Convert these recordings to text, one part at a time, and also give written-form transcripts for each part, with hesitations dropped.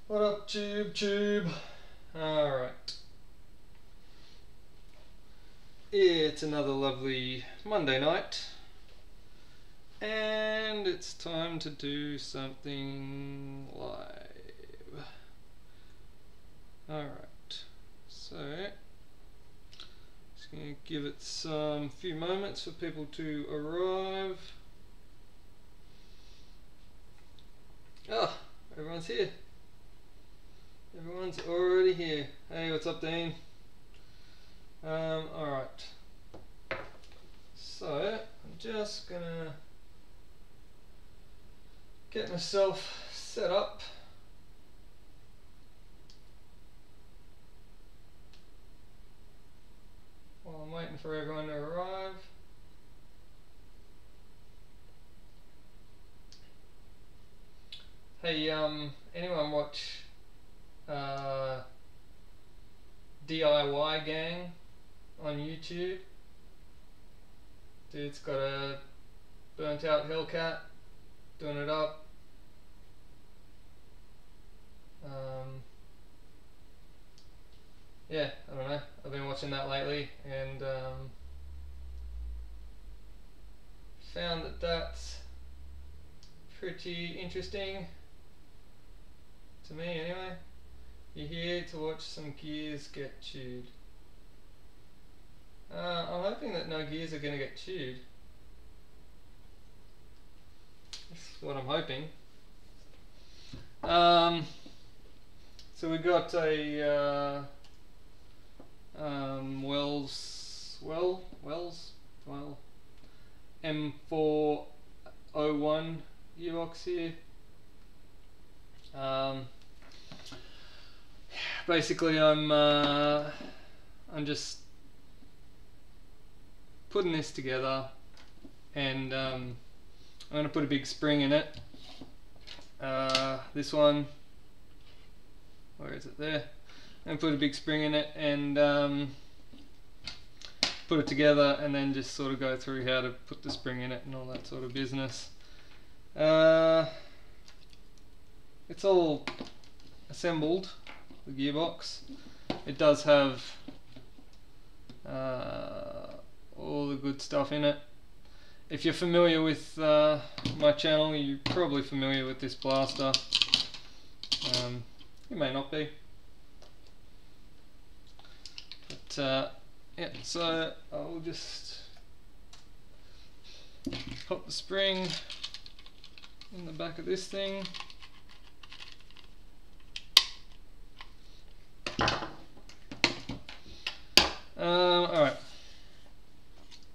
What up, tube? Alright. It's another lovely Monday night. And it's time to do something live. Alright. So, just going to give it some few moments for people to arrive. Oh, everyone's here. Everyone's already here. Hey, what's up, Dean? Alright. So, I'm just gonna get myself set up. While I'm waiting for everyone to arrive. Hey, anyone watch DIY Gang on YouTube? Dude's got a burnt out Hellcat doing it up. Yeah, I don't know, I've been watching that lately and found that that's pretty interesting to me anyway. You're here to watch some gears get chewed. I'm hoping that no gears are going to get chewed. That's what I'm hoping. So we got a Wells M401 gearbox here. Basically, I'm just putting this together, and I'm going to put a big spring in it. This one, where is it? There. I'm going to put a big spring in it and put it together, and then just sort of go through how to put the spring in it and all that sort of business. It's all assembled, the gearbox. It does have all the good stuff in it. If you're familiar with my channel, you're probably familiar with this blaster. You may not be. But yeah, so I'll just pop the spring in the back of this thing. Alright.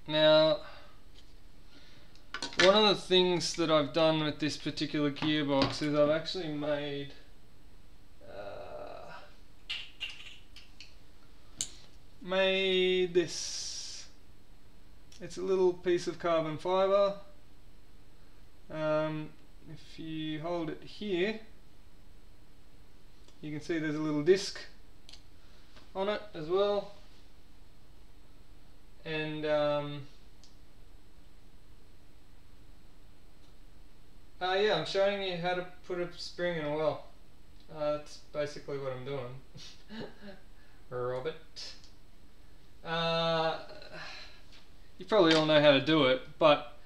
Now, one of the things that I've done with this particular gearbox is I've actually made this. It's a little piece of carbon fiber. If you hold it here, you can see there's a little disc on it as well. And yeah, I'm showing you how to put a spring in a well. That's basically what I'm doing. Robert. You probably all know how to do it, but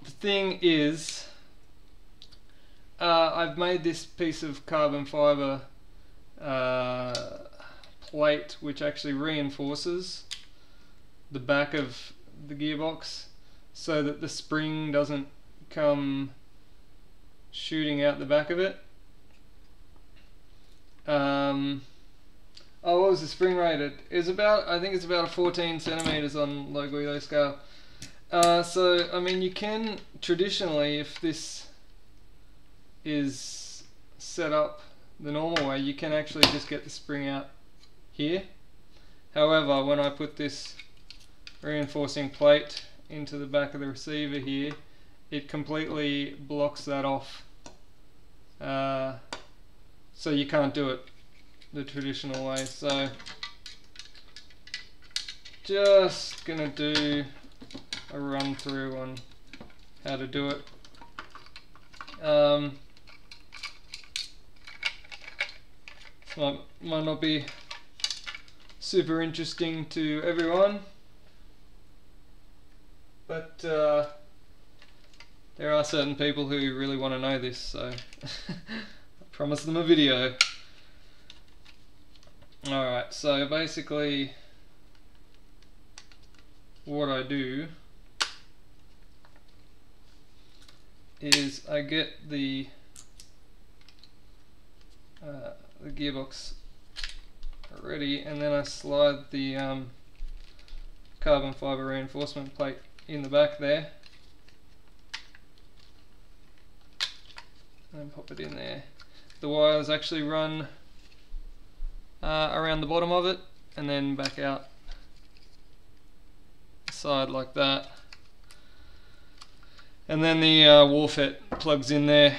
the thing is, I've made this piece of carbon fiber plate which actually reinforces the back of the gearbox so that the spring doesn't come shooting out the back of it. Oh, what was the spring rated? It's about, I think it's about a 14 centimeters on low Guido scale. So, I mean, you can traditionally, if this is set up the normal way, you can actually just get the spring out here. However, when I put this reinforcing plate into the back of the receiver here, it completely blocks that off. So you can't do it the traditional way. So just gonna do a run through on how to do it. might not be super interesting to everyone, but there are certain people who really want to know this, so I promised them a video. Alright, so basically what I do is I get the gearbox ready, and then I slide the carbon fibre reinforcement plate in the back there and pop it in there. The wires actually run around the bottom of it and then back out the side like that, and then the wharfette plugs in there.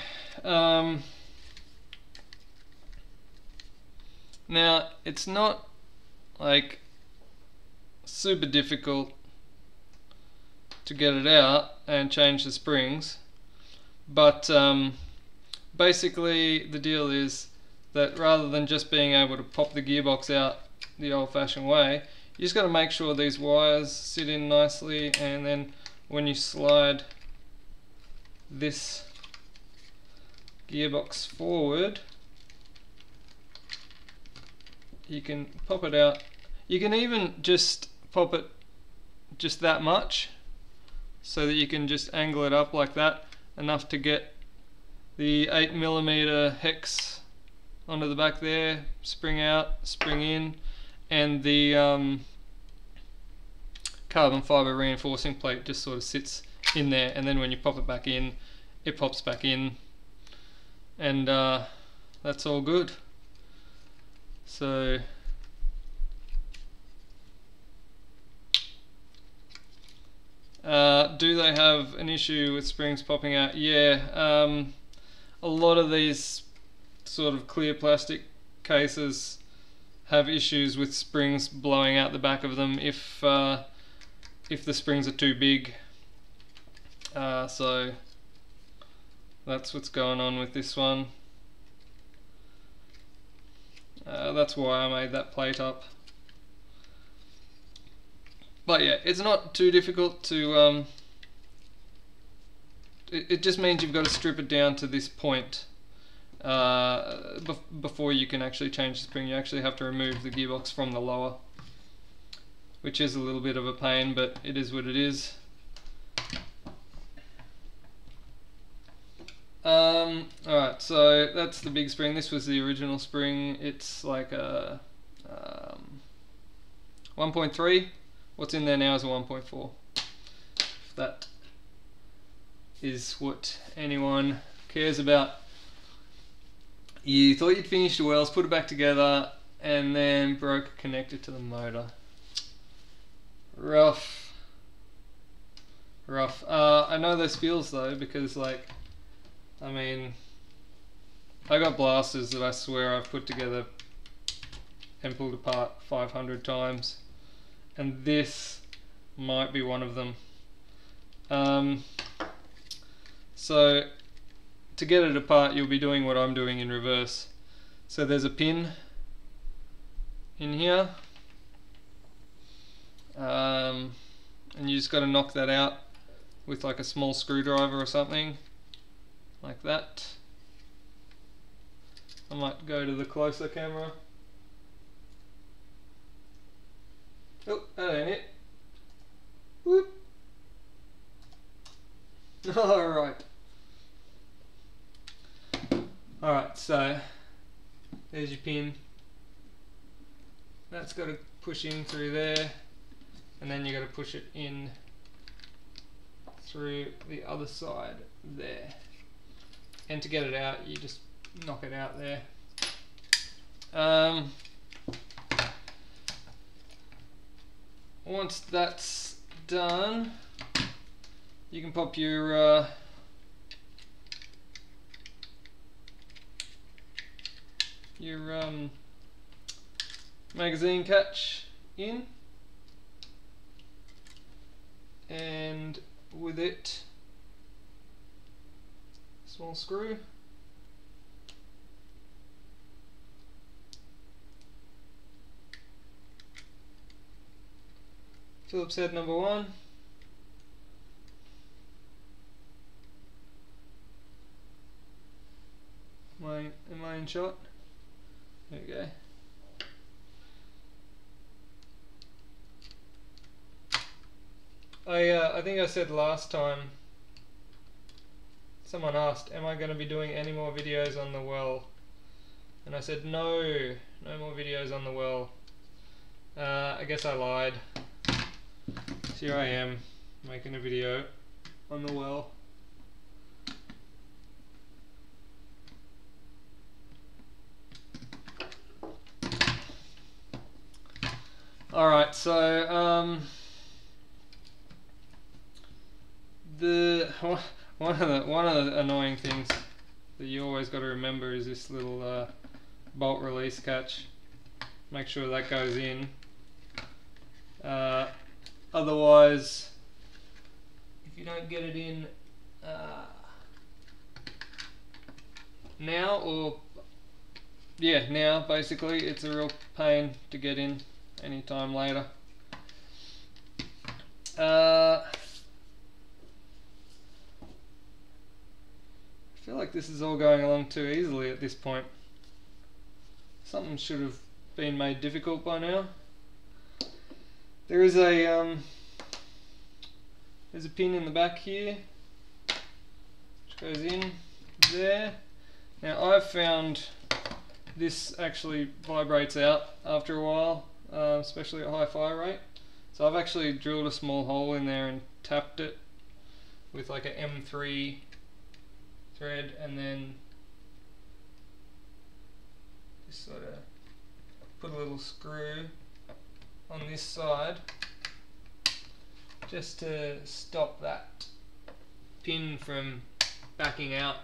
Now it's not like super difficult to get it out and change the springs, but basically the deal is that rather than just being able to pop the gearbox out the old-fashioned way, you just got to make sure these wires sit in nicely, and then when you slide this gearbox forward, you can pop it out. You can even just pop it just that much so that you can just angle it up like that, enough to get the 8mm hex onto the back there, spring out, spring in, and the carbon fibre reinforcing plate just sort of sits in there, and then when you pop it back in, it pops back in, and that's all good. So do they have an issue with springs popping out? Yeah, a lot of these sort of clear plastic cases have issues with springs blowing out the back of them if the springs are too big. So that's what's going on with this one. That's why I made that plate up. But yeah, it's not too difficult to it just means you've got to strip it down to this point before you can actually change the spring. You actually have to remove the gearbox from the lower, which is a little bit of a pain, but it is what it is. Alright, so that's the big spring. This was the original spring. It's like a 1.3. What's in there now is a 1.4. If that is what anyone cares about. You thought you'd finished the wells, put it back together, and then broke a connector to the motor. Rough. I know those feels though, because like, I mean, I got blasters that I swear I've put together and pulled apart 500 times, and this might be one of them. So to get it apart, you'll be doing what I'm doing in reverse. So there's a pin in here, and you just got to knock that out with like a small screwdriver or something like that. I might go to the closer camera. Oh, that ain't it. Whoop. Alright. Alright, so there's your pin. That's got to push in through there, and then you got to push it in through the other side there. And to get it out, you just knock it out there. Once that's done, you can pop your magazine catch in, and with it, small screw, Phillips head number 1. Am I in shot? There we go. I think I said last time, someone asked, am I going to be doing any more videos on the well? And I said no more videos on the well. I guess I lied. So here I am, making a video on the well. Alright, so one of the annoying things that you always got to remember is this little bolt release catch. Make sure that goes in. Otherwise, if you don't get it in now, basically, it's a real pain to get in any time later. I feel like this is all going along too easily at this point. Something should have been made difficult by now. There is a there's a pin in the back here which goes in there. Now I've found this actually vibrates out after a while, especially at high fire rate. So I've actually drilled a small hole in there and tapped it with like a M3 thread, and then just sort of put a little screw on this side just to stop that pin from backing out.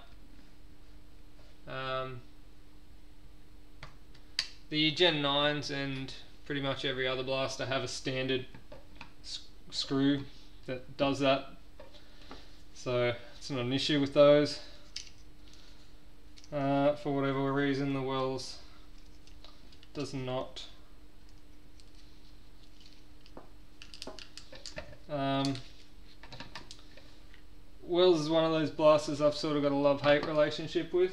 The Gen 9s and pretty much every other blaster have a standard screw that does that, so it's not an issue with those. For whatever reason, the Wells does not. Wells is one of those blasters I've sort of got a love-hate relationship with.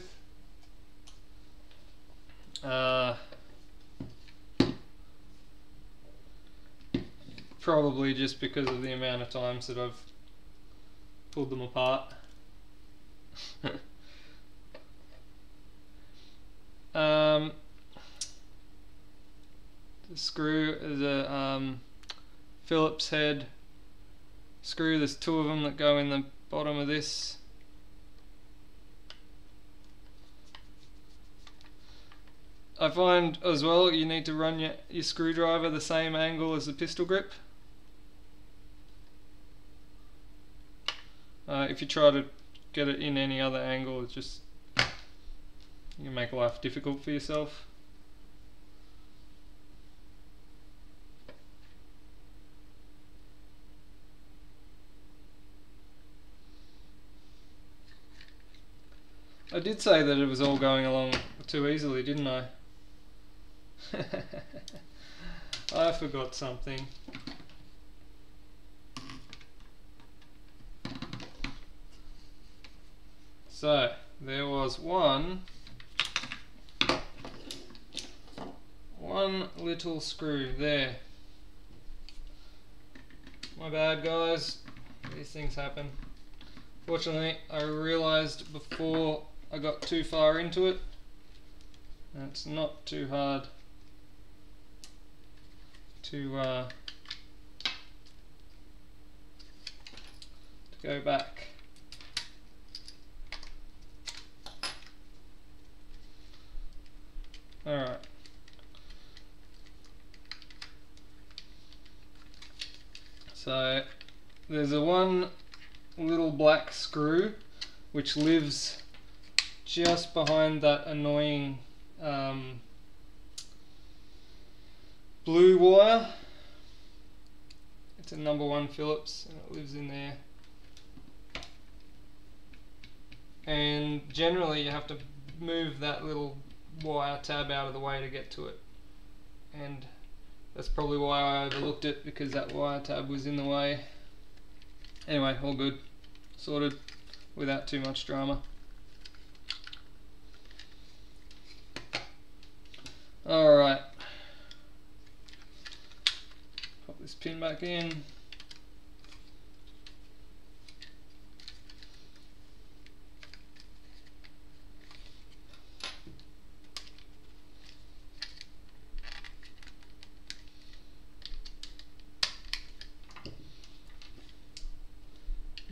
Probably just because of the amount of times that I've pulled them apart. The screw is a Phillips head screw. There's 2 of them that go in the bottom of this. I find as well you need to run your screwdriver the same angle as the pistol grip. If you try to get it in any other angle, it's just, you can make life difficult for yourself. I did say that it was all going along too easily, didn't I? I forgot something. So, there was one little screw there. My bad, guys. These things happen. Fortunately, I realised before I got too far into it, and it's not too hard to go back. Alright. So there's a one little black screw which lives just behind that annoying blue wire. It's a number 1 Phillips and it lives in there. And generally you have to move that little wire tab out of the way to get to it. And That's probably why I overlooked it, because that wire tab was in the way. Anyway, all good. Sorted without too much drama. Alright. Pop this pin back in.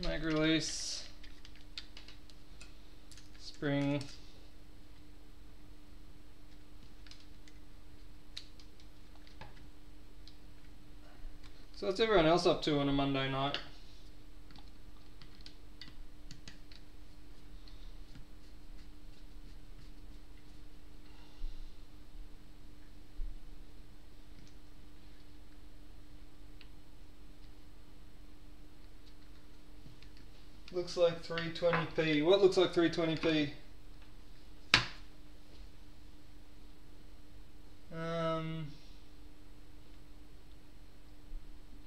Mag release, spring, so what's everyone else up to on a Monday night? Looks like 320p. What looks like 320p?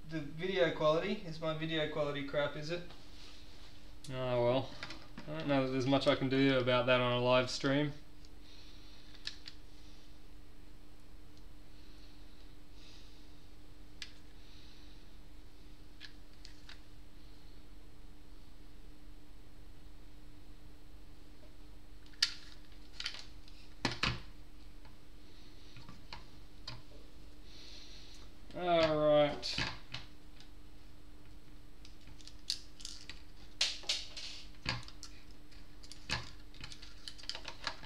The video quality, is my video quality crap, is it? Oh well, I don't know that there's much I can do about that on a live stream. Alright.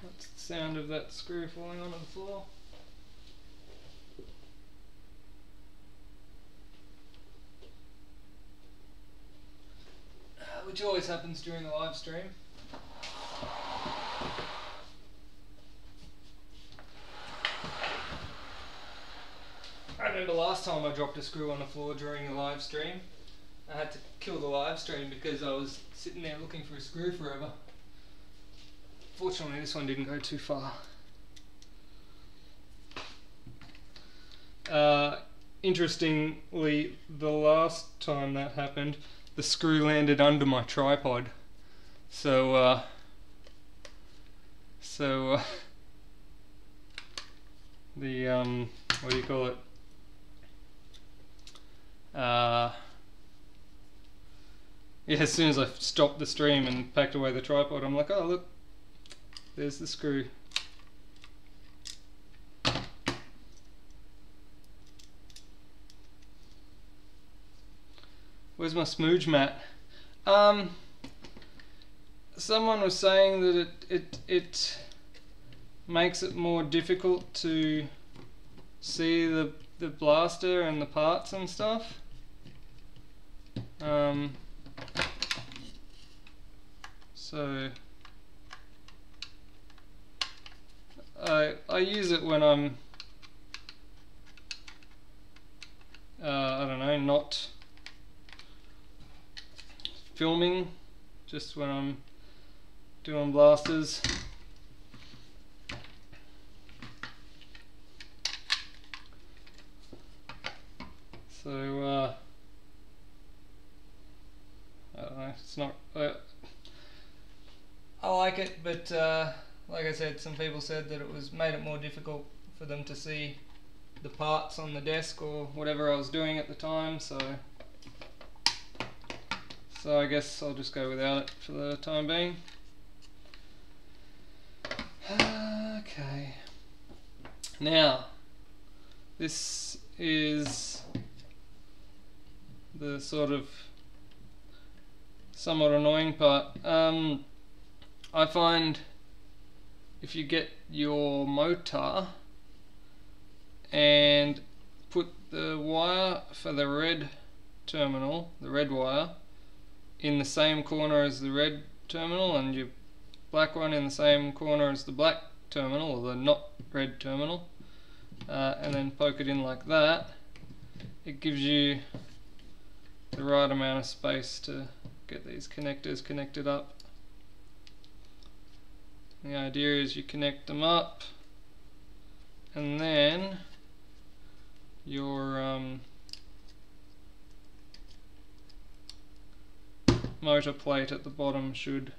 That's the sound of that screw falling onto the floor. Which always happens during the live stream. I remember last time I dropped a screw on the floor during the live stream. I had to kill the live stream because I was sitting there looking for a screw forever. Fortunately, this one didn't go too far. Interestingly, the last time that happened, the screw landed under my tripod. So the what do you call it? Yeah, as soon as I stopped the stream and packed away the tripod, I'm like, oh look, there's the screw. Where's my smooge mat? Someone was saying that it makes it more difficult to see the blaster and the parts and stuff. So I use it when I'm I don't know, not filming, just when I'm doing blasters. So I don't know, it's not I like it, but like I said, some people said that it made it more difficult for them to see the parts on the desk or whatever I was doing at the time, so I guess I'll just go without it for the time being. Okay, now this is the sort of somewhat annoying part. I find if you get your motor and put the wire for the red terminal, the red wire, in the same corner as the red terminal, and your black one in the same corner as the black terminal, or the not red terminal, and then poke it in like that, it gives you the right amount of space to get these connectors connected up. The idea is you connect them up and then your motor plate at the bottom should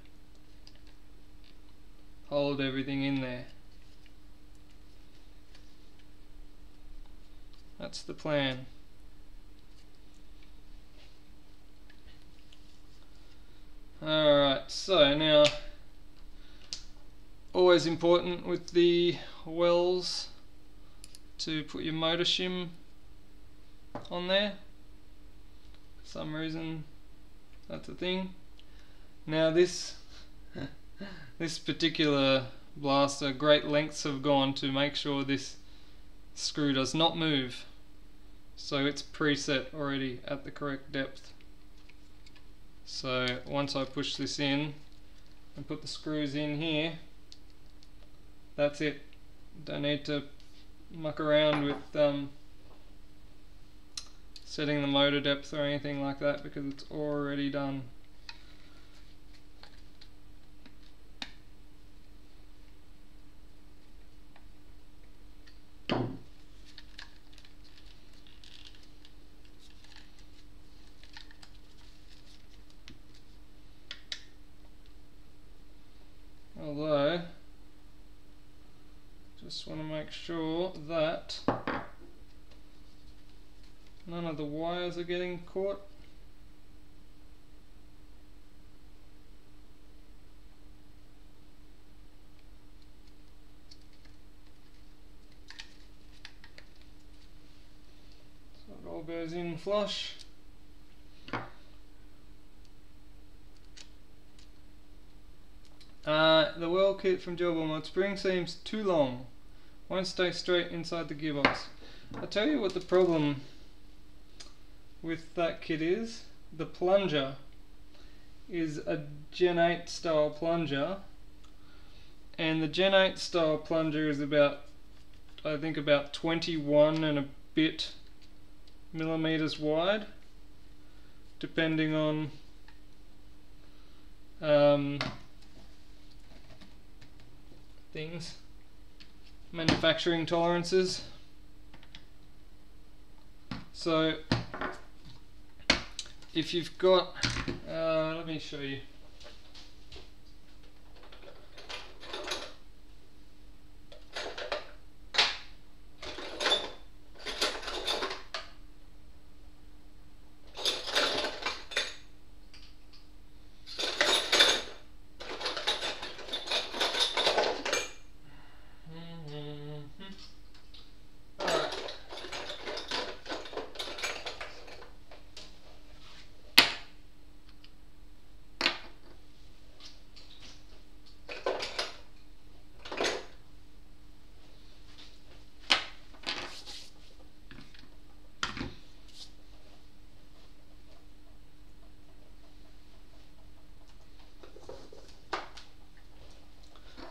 hold everything in there. That's the plan. Alright, so now, always important with the wells to put your motor shim on there. For some reason that's a thing. Now this particular blaster, great lengths have gone to make sure this screw does not move, so it's preset already at the correct depth. So once I push this in and put the screws in here, that's it. Don't need to muck around with setting the motor depth or anything like that, because it's already done. Although, just want to make sure that none of the wires are getting caught. So it all goes in flush. The well kit from Gel Mod spring seems too long. Won't stay straight inside the gearbox. I'll tell you what the problem with that kit is. The plunger is a Gen 8 style plunger, and the Gen 8 style plunger is about, I think, about 21 and a bit millimeters wide, depending on things, manufacturing tolerances. So if you've got, let me show you.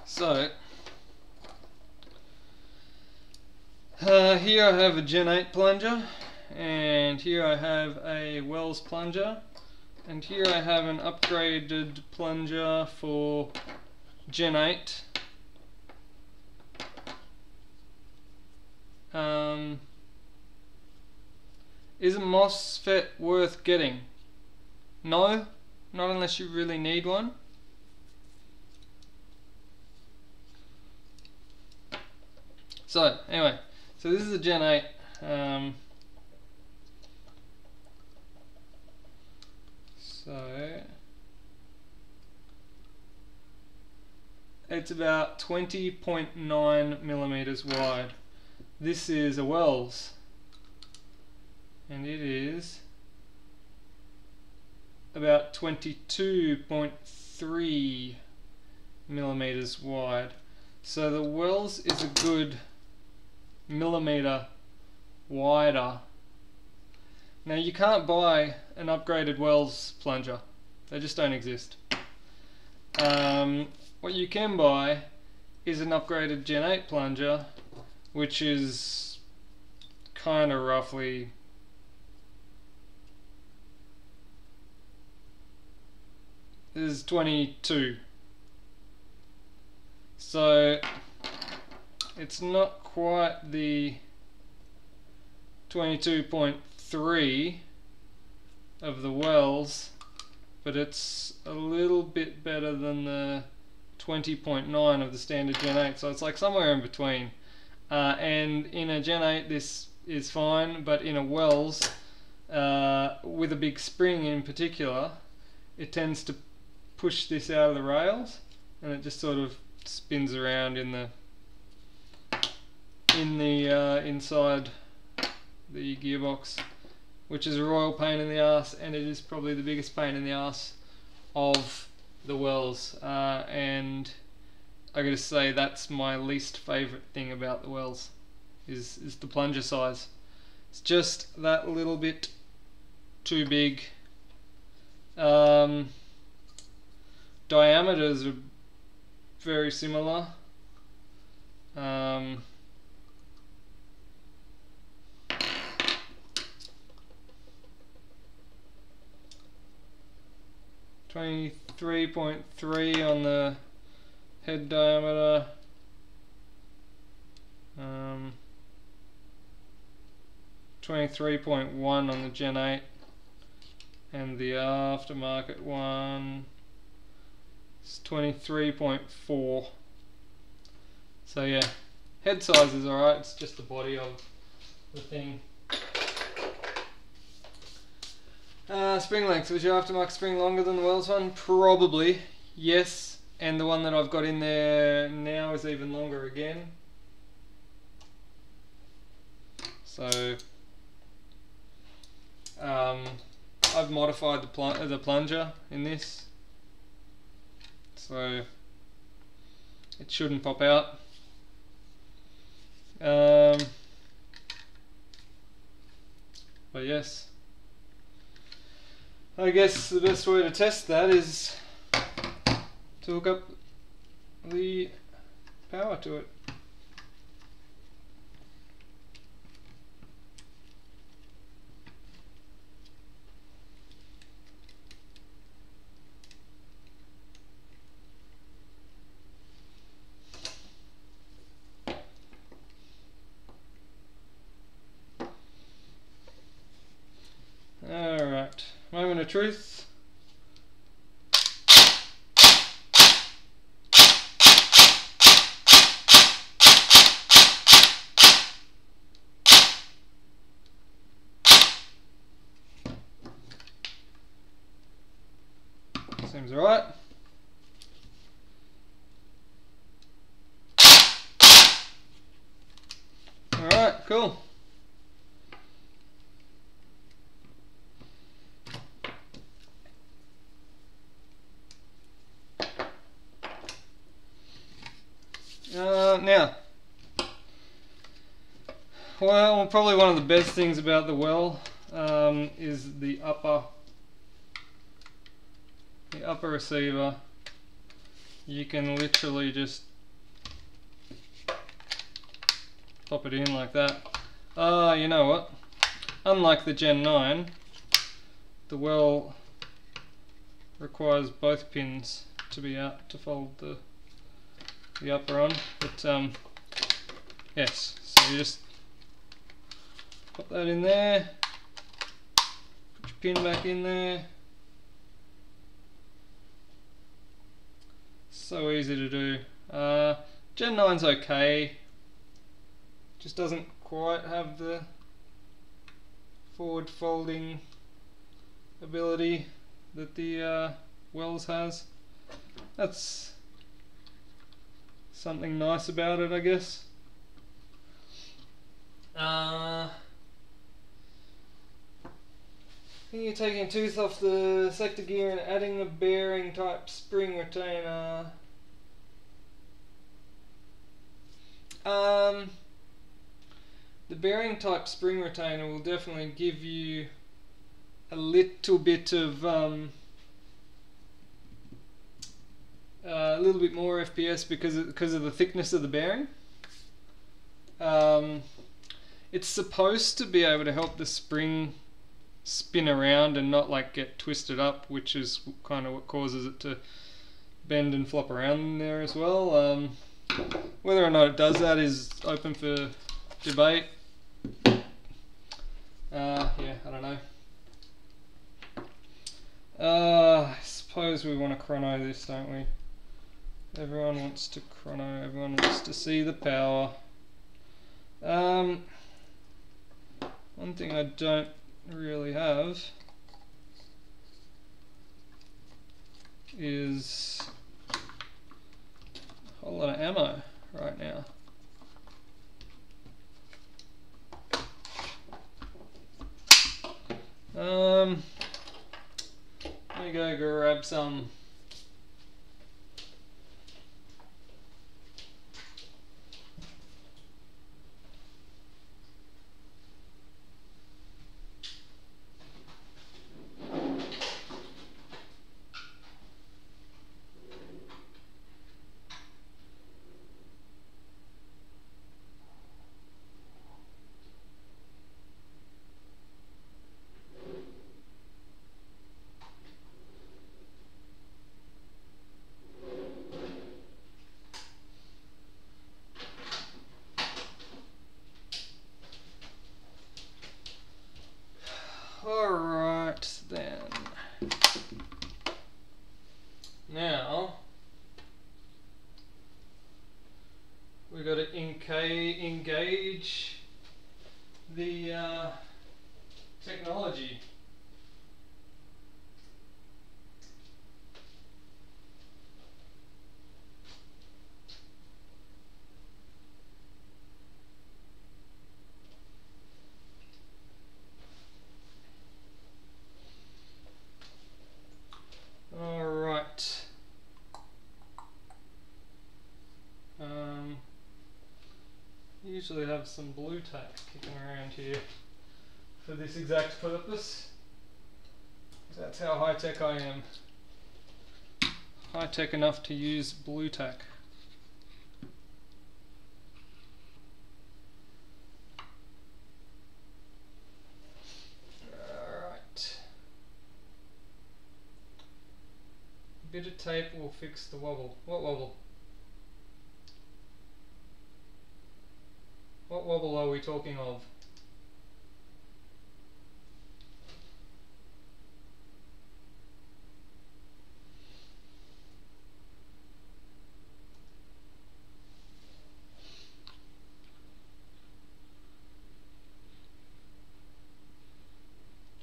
So here I have a Gen 8 plunger, and here I have a Wells plunger, and here I have an upgraded plunger for Gen 8. Is a MOSFET worth getting? No, not unless you really need one. So anyway, so this is a Gen 8. So it's about 20.9 millimeters wide. This is a Wells, and it is about 22.3 millimeters wide. So the Wells is a good millimeter wider. Now you can't buy an upgraded Wells plunger, they just don't exist. What you can buy is an upgraded Gen 8 plunger, which is kind of roughly is 22. So it's not quite the 22.3 of the wells, but it's a little bit better than the 20.9 of the standard Gen 8, so it's like somewhere in between. And in a Gen 8 this is fine, but in a wells with a big spring in particular, it tends to push this out of the rails, and it just sort of spins around in the inside the gearbox, which is a royal pain in the ass, and it is probably the biggest pain in the ass of the wells. And I gotta say, that's my least favourite thing about the wells, is the plunger size. It's just that little bit too big. Diameters are very similar. 23.3 on the head diameter. 23.1 on the Gen 8, and the aftermarket one is 23.4. So yeah, head size is alright, it's just the body of the thing. Spring length, was your aftermarket spring longer than the Wells one? Probably, yes, and the one that I've got in there now is even longer again. So I've modified the plunger in this, so it shouldn't pop out. But yes, I guess the best way to test that is to hook up the power to it. Alright, moment of truth. Seems alright. Alright, cool. Now, well, probably one of the best things about the well is the upper receiver. You can literally just pop it in like that. You know what? Unlike the Gen 9, the well requires both pins to be out to fold the upper on, but yes, so you just pop that in there, put your pin back in there. So easy to do. Gen 9's okay, just doesn't quite have the forward folding ability that the Wells has. That's something nice about it, I guess. I think you're taking a tooth off the sector gear and adding a bearing type spring retainer. The bearing type spring retainer will definitely give you a little bit of a little bit more FPS because of the thickness of the bearing. It's supposed to be able to help the spring spin around and not like get twisted up, which is kind of what causes it to bend and flop around in there as well. Whether or not it does that is open for debate. Yeah, I don't know. I suppose we want to chrono this, don't we? Everyone wants to chrono, everyone wants to see the power. One thing I don't really have is a whole lot of ammo right now. Let me go grab some. Alright then. Now we've got to engage the technology. Alright. Usually have some blue tack kicking around here for this exact purpose. That's how high tech I am. High tech enough to use blue tack. Alright. A bit of tape will fix the wobble. What wobble? What wobble are we talking of?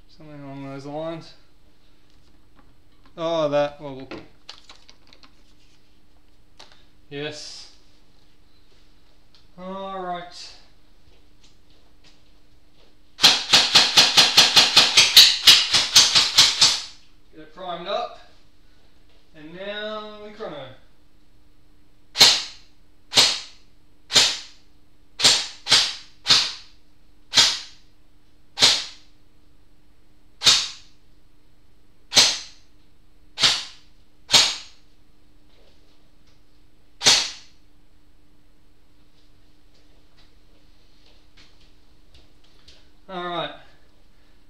Something along those lines. Oh, that wobble. Yes. Alright. Get it primed up. And now we chrono. Alright,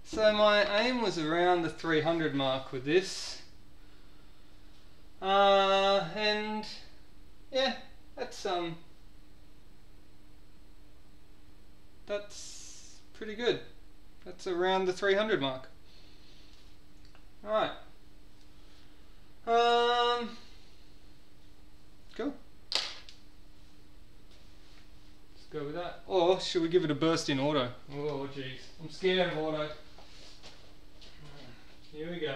so my aim was around the 300 mark with this, and yeah, that's pretty good. That's around the 300 mark. Alright, cool. Go with that. Or should we give it a burst in auto? Oh jeez, I'm scared of auto. Here we go.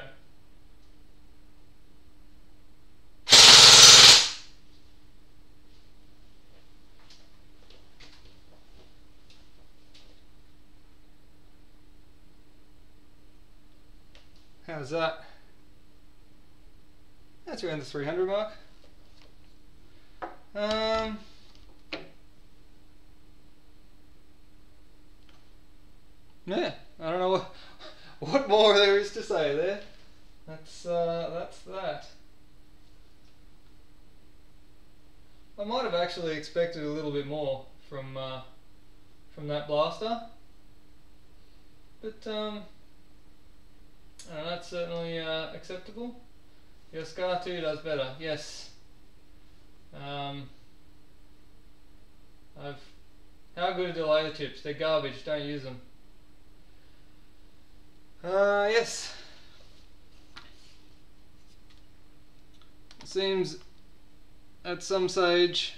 How's that? That's around the 300 mark. Yeah, I don't know what more there is to say there. That's that. I might have actually expected a little bit more from that blaster, but that's certainly acceptable. Your Scar 2 does better, yes. How good are the laser chips? They're garbage, don't use them. Yes. Seems at some stage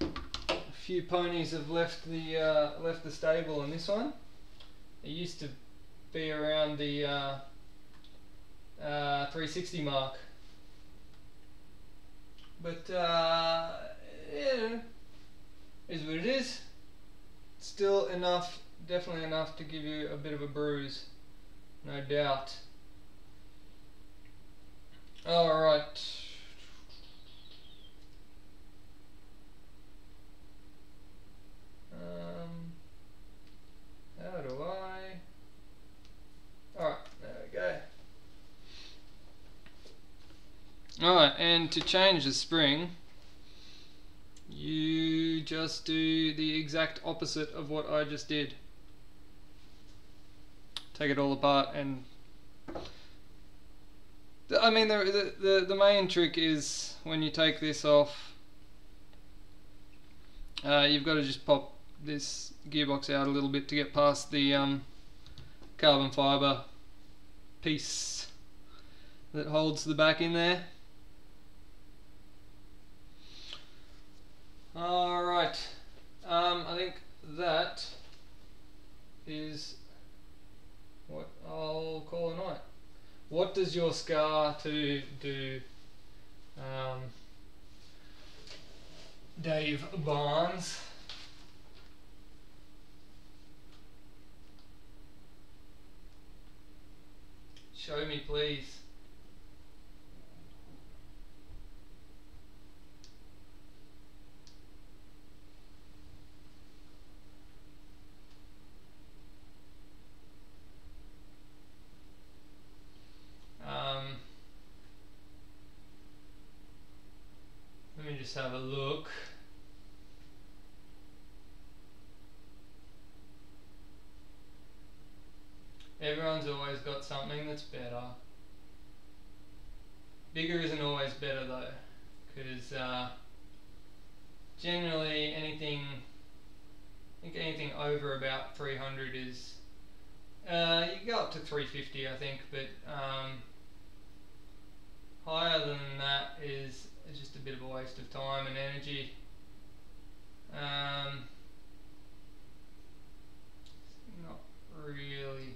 a few ponies have left the stable on this one. It used to be around the 360 mark, but yeah, is what it is. Still enough, definitely enough to give you a bit of a bruise, no doubt. All right. How do I? Alright, there we go. Alright, and to change the spring, you just do the exact opposite of what I just did. Take it all apart, and I mean the main trick is when you take this off, you've got to just pop this gearbox out a little bit to get past the carbon fibre piece that holds the back in there. Alright, I think that is what I'll call a night. What does your scar to do, Dave Barnes? Show me, please. Let me just have a look. Everyone's always got something that's better. Bigger isn't always better though, because generally anything, I think anything over about 300 is, you can go up to 350 I think, but higher than that is just a bit of a waste of time and energy. Not really.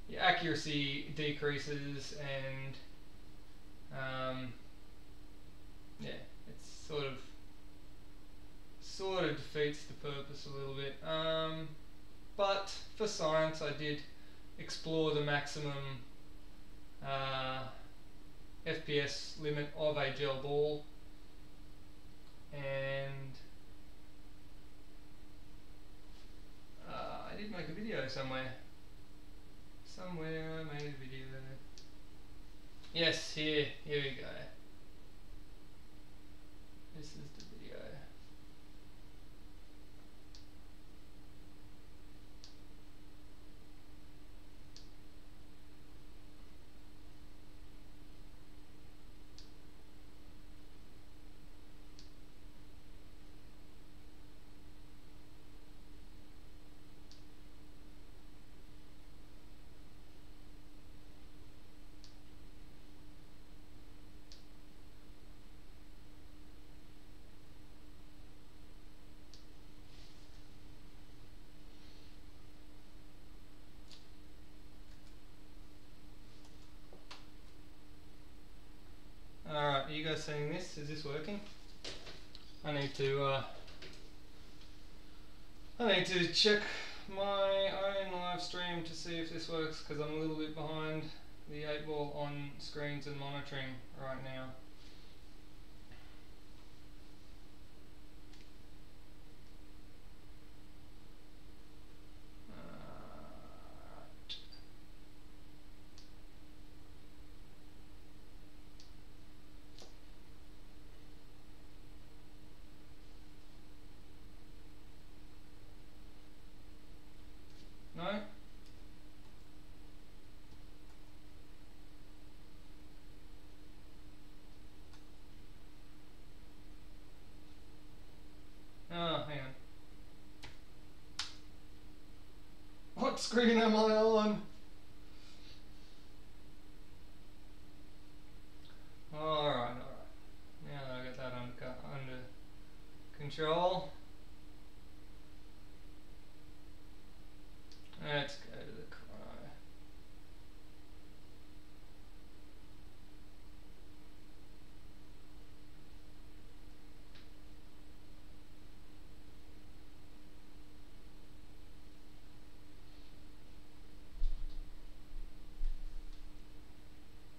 Your accuracy decreases, and yeah, it's sort of defeats the purpose a little bit. But for science, I did explore the maximum FPS limit of a gel ball, and I did make a video somewhere. Somewhere I made a video. Yes, here we go. This is the video. Alright, are you guys seeing this? Is this working? I need to check my own live stream to see if this works, because I'm a little bit behind the 8-ball on screens and monitoring right now. No? Oh, hang on. What screen am I on? control. Let's go to the chrono.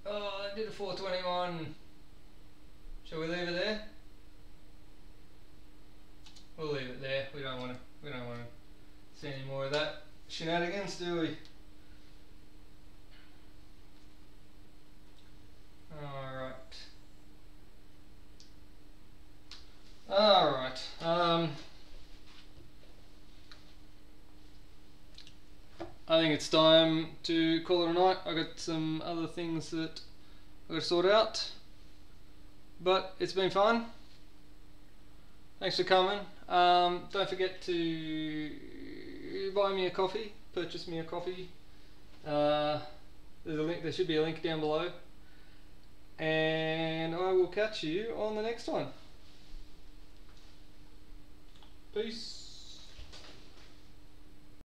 Oh, I did a 421. Shall we leave it there? We'll leave it there. We don't want to see any more of that shenanigans, do we? Alright. Alright. I think it's time to call it a night. I got some other things that I got to sort out. But it's been fun. Thanks for coming. Don't forget to buy me a coffee, purchase me a coffee. There's a link. There should be a link down below. And I will catch you on the next one. Peace.